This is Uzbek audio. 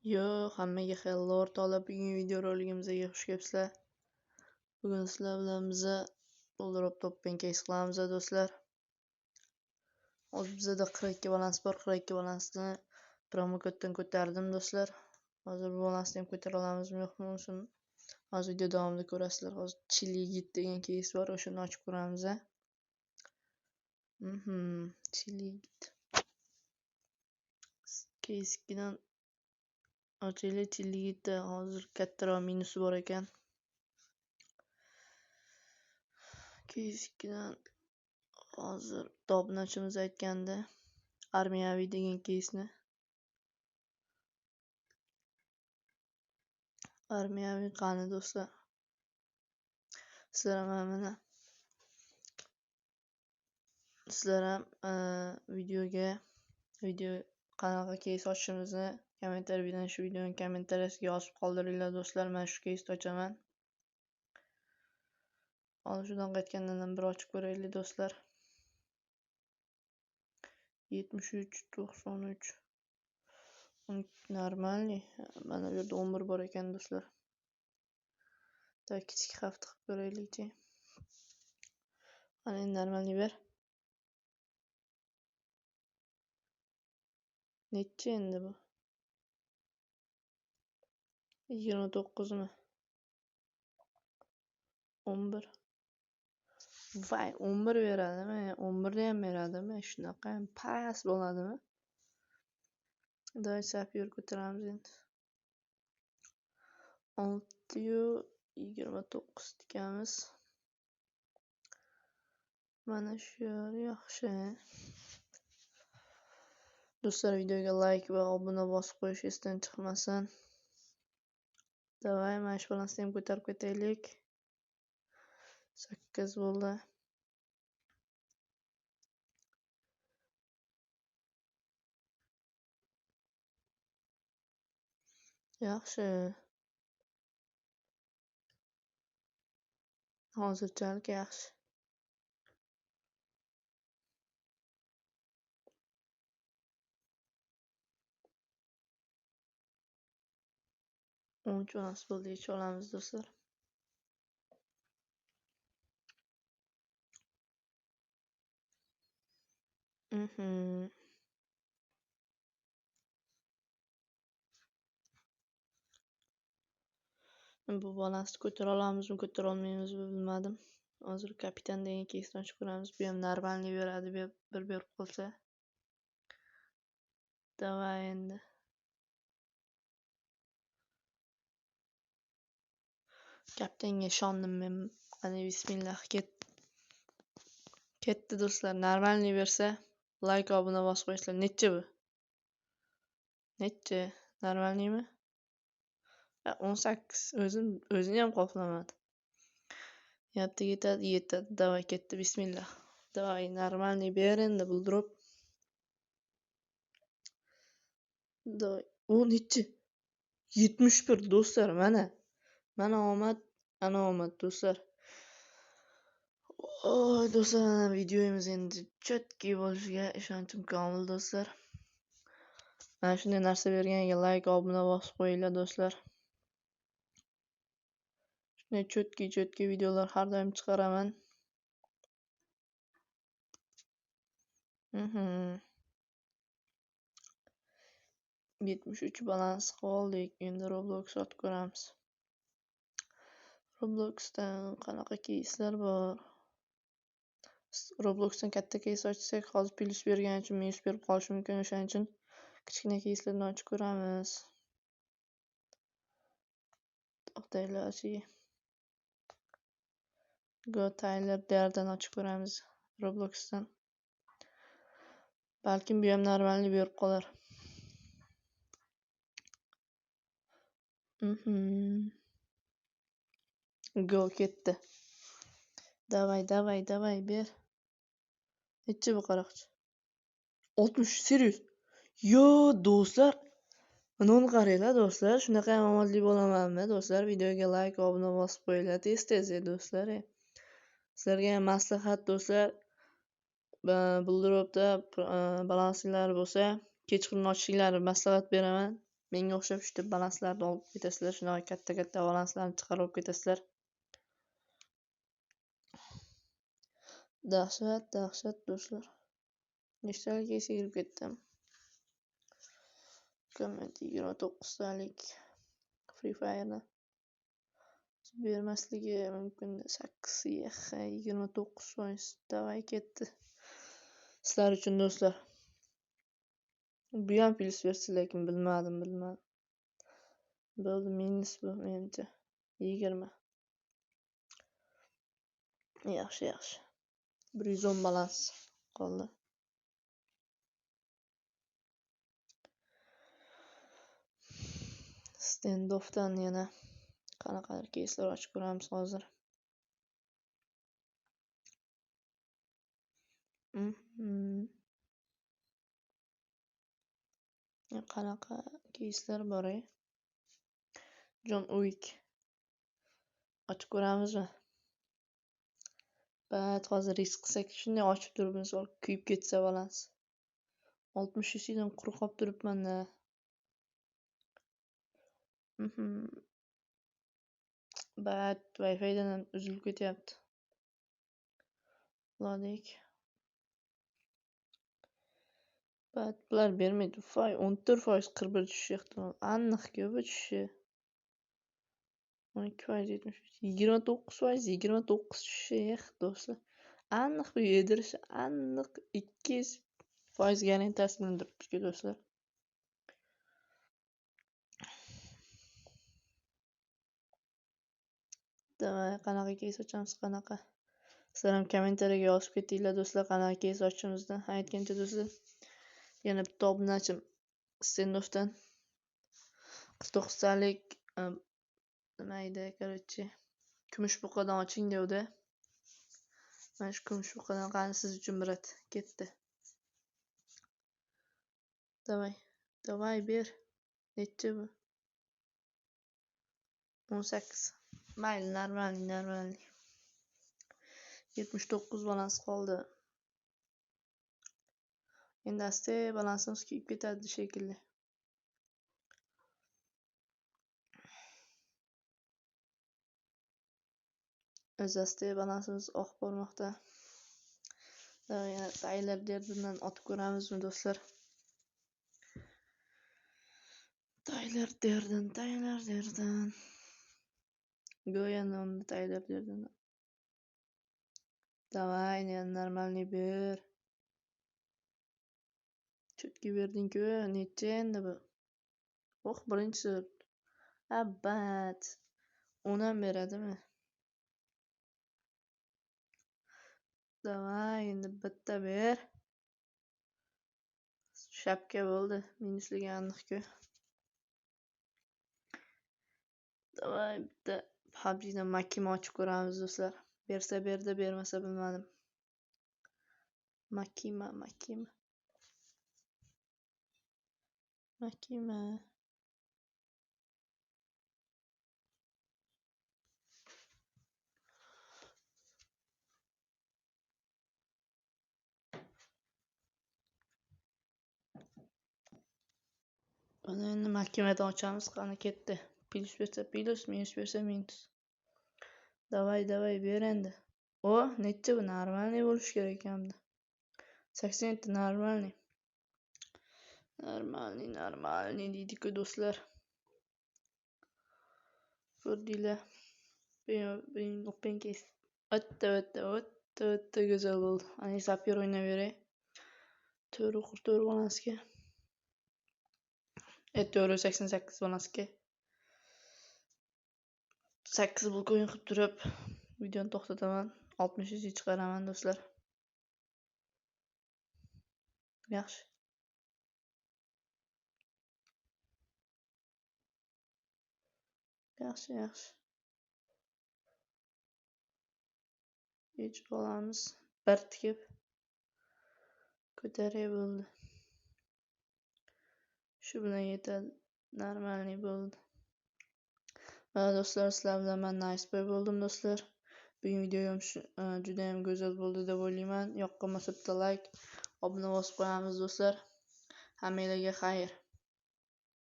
Yo, hammaga hello o'rtoqlar, bugungi video roligimizga xush kelibsizlar. Bugun sizlar bilan biza Bullrop top case qilamiz do'stlar. Hozir bizada 42 balans bor. 42 balansni promo koddan ko'tardim do'stlar. Hozir bu balansni ham ko'tara olamizmi yo'qmi shuni hozir video davomida ko'rasizlar. Hozir Chili Git degan case bor, o'shani ochib ko'ramiz. Chili Git case bilan ochaylik. Chili Gitda hozir kattaroq minusi bor ekan. Keysdan hozir topnachimiz aytganda armiyaviy degan keysni armiyaviy qani do'stlar, sizlar ham video qanaqa keys ochishimizni kommentariy bilan shu videoning kommentariyasiga yozib qoldiringlar do'stlar. Men shu keysni ochaman. Hozir shundan qaytgandan bir ochib ko'raylik do'stlar. 73 93 normalniy. Mana bu yerda 11 bor ekan do'stlar. Kichik hafta qilib ko'raylikchi. Mana endi normalniy ber. Necha endi bu? 29 mi? 11. Vay, 11 beradimi? 11 da ham beradimi? Shunaqa ham past bo'ladimi? Davay sapyor ko'taramiz endi. 629 tikamiz. Mana shu yer yaxshi. Do'stlar, videoga like va obuna bosib qo'yish esdan chiqmasin. Davay, mana shu balansni ham ko'tarib ketaylik. 8 bo'ldi. Yaxshi. Hozirchalik yaxshi. Uncha nasib bo'ldi, icha olamiz do'stlar. Bu balansni ko'tara olamizmi, ko'tara olmaymizmi bilmadim. Hozir kapitan degan keysni ochib ko'ramiz. Bu ham normalniy beradi, bir berib qolsa. Davay endi. Kapitanga ishondim men. Qani bismillah ketdi do'stlar. Normalniy bersa like obuna bosib qo'yinglar. Necha bu? Necha? Normalniymi? 18. O'zini ham qoplamadi. Yapti yetadi. Davay ketdi bismillah. Davay normalniy ber endi Bullrop. Davay. O necha? 71 do'stlar, mana omad, ana omad do'stlar. Oy do'stlar, videomiz endi chotki bo'lishiga ishonchim komil do'stlar. Mana shunday narsa berganiga like, obuna bosib qo'yinglar do'stlar. Shunday chotki videolar har doim chiqaraman. 73 balans qoldik. Endi Roblox otib ko'ramiz. Robloxdan qanaqa keyslar bor? Robloxdan katta keys ochsak, hozir plus bergani uchun minus berib qolishi mumkin. O'shaning uchun kichkina keyslarni ochib ko'ramiz. To'xtaylar. Go Tyler Dardan ochib ko'ramiz Robloxdan. Balkim bu ham normalniy berib qolar. Go ketdi. Davay ber. Necha bu qaroqchi? 60 serious. Yo do'stlar, mana qaranglar do'stlar, shunaqa ham omadli bo'lamanmi do'stlar? Videoga like, obuna bosib qo'yinglar tez do'stlar. Sizlarga ham maslahat do'stlar. Bullropda balansinglari bo'lsa, kechqurun ochishinglarni maslahat beraman. menga o'xshab shu balanslarni olib ketasizlar, shunaqa katta balanslarni chiqarib olib ketasizlar. Dahshat do'stlar. Nechtaligiga kirib ketdim. Komment 29 talik Free Fire'ni bermasligi mumkin. 29%. Davay ketdi. Sizlar uchun do'stlar. Bu ham plyus bersa, lekin bilmadim. Bo'ldi, minus bu menimcha. 20. Yaxshi. 110 balans qoldi. Standoffdan yana qanaqadir keyslar ochib ko'ramiz hozir. Qanaqa keyslar bor-ey? John Wick. Ochib ko'ramizmi? Bat hozir risk qilsak, shunday ochib turib misol kuyib ketsa balans. 60 dan quruq qolib turibman-da. Bat Wi-Fi'dan ham uzilib ketyapti. Lodik. Bat bular bermaydi. 14% 41 tushishi ehtimol. Aniq-ku bu tushishi. 12% 73. 29% tushishi do'stlar. Aniq bu yedirishi aniq 200% garantiyasi bilan turibdi do'stlar. Davay, qanaqa keys ochamiz, qanaqa? Sizlar ham kommentariyaga yozib ketinglar do'stlar, qanaqa keys ochishimizni. Aytgancha do'stlar, yana bitta obunachim Standoffdan 49 talik nima edi, короче, kumush buqadan oching devdi. Mana shu kumush buqadan qani siz uchun birat ketdi. Davay ber. Necha bu? 18. Mayli, normal. 79 balans qoldi. Endi asta balansimiz kuyib ketadi shekilli. Asta balansimiz oqib bormoqda. Yana Tyler Durdendan otib ko'ramizmi do'stlar? Tyler Durden. Go'yo Tyler Durden. Davay, normalniy ber. Chetga berding-ku, necha endi bu? Birinchisi. Abbat. 10 ham beradimi? Davay, endi bitta ber. Shapka bo'ldi. Minusligi aniq-ku. Davay, bitta PUBG'dan Makima ochib ko'ramiz do'stlar. Bersa berdi, bermasa bilmadim. Makima. Mana endi Makimadan ochamiz, qani ketdi. Plus bersa plus, minus bersa minus. Davay ber endi. Necha bu normalniy bo'lish kerak endi. 80 normalniy. Normalniy deydi-ku do'stlar. Ko'rdinglar. Benim open case. O'ta go'zal bo'ldi. Ana sapir o'ynayveray. 4 balansga. 88 balansga. 8 blok o'yin qilib turib, videoni to'xtataman. 60 chiqaraman do'stlar. Yaxshi. Hech olamiz. Bir tikib ko'taray bo'ldi. Shu bilan yetadi. Normalniy bo'ldi. Mana do'stlar, sizlar bilan men Niceboy bo'ldim do'stlar. Bugun videom juda ham go'zal bo'ldi deb o'ylayman. Yoqqan bo'lsa bitta like, obuna bosib qo'yamiz do'stlar. Hammanglarga xayr.